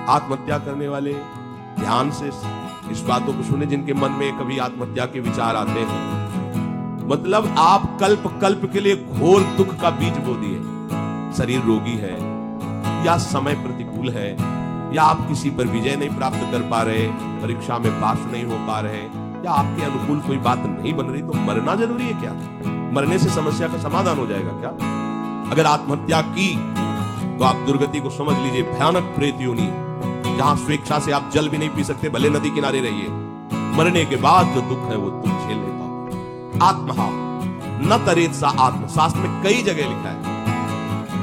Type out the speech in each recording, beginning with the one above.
आत्महत्या करने वाले ध्यान से इस बातों को सुने जिनके मन में कभी आत्महत्या के विचार आते हैं। मतलब आप कल्प कल्प के लिए घोर दुख का बीज बो दिए। शरीर रोगी है, या समय प्रतिकूल है, या आप किसी पर विजय नहीं प्राप्त कर पा रहे, परीक्षा में पास नहीं हो पा रहे, या आपके अनुकूल कोई बात नहीं बन रही, तो मरना जरूरी है क्या? मरने से समस्या का समाधान हो जाएगा क्या? अगर आत्महत्या की तो आप दुर्गति को समझ लीजिए, भयानक प्रेत योनि, जहां स्वेच्छा से आप जल भी नहीं पी सकते, भले नदी किनारे रहिए। मरने के बाद जो दुख है वो तुम झेल नहीं पाओगे। आत्महा न तरेत सा आत्म, शास्त्र में कई जगह लिखा है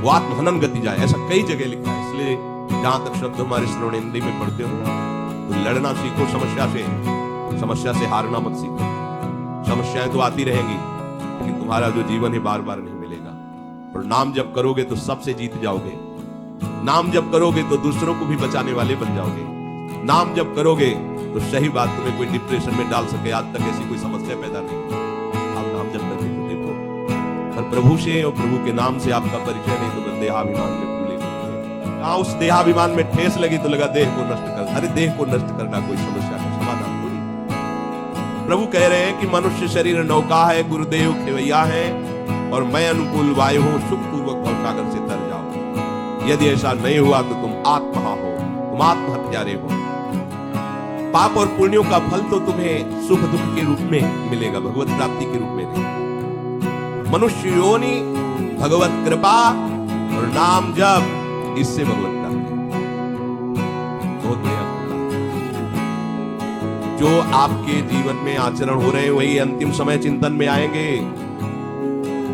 वो आत्महनन गति जाए, ऐसा कई जगह लिखा है। इसलिए जहां तक शब्द हमारे श्रवणेंद्रिय में पढ़ते हो तो लड़ना सीखो समस्या से हारना मत सीखो। समस्याएं तो आती रहेंगी, लेकिन तुम्हारा जो जीवन है बार बार नहीं मिलेगा। और नाम जप करोगे तो सबसे जीत जाओगे। नाम जप करोगे तो दूसरों को भी बचाने वाले बन जाओगे। नाम जप करोगे तो सही बात तुम्हें कोई डिप्रेशन में डाल सके, आज तक ऐसी कोई समस्या पैदा नहीं। आप नाम जप करके तो देखो, पर प्रभु से और प्रभु के नाम से आपका परिचय नहीं तो देहाभिमान में भूले। हाँ, उस देहाभिमान में ठेस लगी तो लगा देह को नष्ट कर। अरे देह को नष्ट करना कोई समस्या का समाधान थोड़ी। प्रभु कह रहे हैं कि मनुष्य शरीर नौका है, गुरुदेव खेवैया है, और मैं अनुकूल वायु हूं, सुखपूर्वक भवसागर से तर जाओ। यदि ऐसा नहीं हुआ तो तुम आत्महा हो, तुम आत्महत्यारे हो। पाप और पुण्यों का फल तो तुम्हें सुख दुख के रूप में मिलेगा, भगवत प्राप्ति के रूप में नहीं। मनुष्य योनि, भगवत कृपा और नाम जप, इससे भगवत प्राप्ति। बहुत बढ़िया। जो आपके जीवन में आचरण हो रहे हैं वही अंतिम समय चिंतन में आएंगे।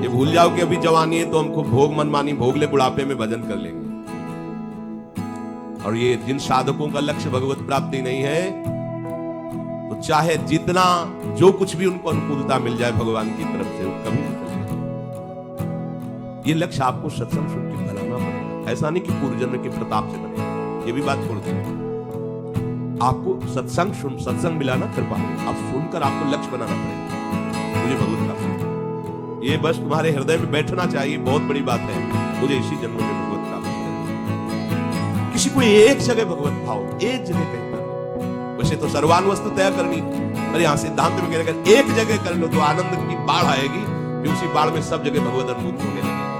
ये भूल जाओ कि अभी जवानी है तो हमको भोग मनमानी भोग ले, बुढ़ापे में भजन कर लेंगे। और ये जिन साधकों का लक्ष्य भगवत प्राप्ति नहीं है, तो चाहे जितना जो कुछ भी उनको अनुकूलता मिल जाए भगवान की तरफ से, वो कभी नहीं करेंगे। ये लक्ष्य आपको सत्संग सुन के बनाना पड़ेगा। ऐसा नहीं कि पूर्व जन्म के प्रताप से बनेगा, ये भी बात छोड़ दें। आपको सत्संग मिला ना कृपा, आप सुनकर आपको लक्ष्य बनाना पड़ेगा। मुझे भगवत प्राप्ति, ये बस तुम्हारे हृदय में बैठना चाहिए। बहुत बड़ी बात है, मुझे इसी जन्म में भगवत प्राप्ति करनी। किसी को एक जगह भगवत भाव, एक जगह कहना, वैसे तो सर्वान वस्तु तय करनी, पर यहां सिद्धांत में कहकर एक जगह कर लो तो आनंद की बाढ़ आएगी, कि उसी बाढ़ में सब जगह भगवत अनुभूति होने लगेगी।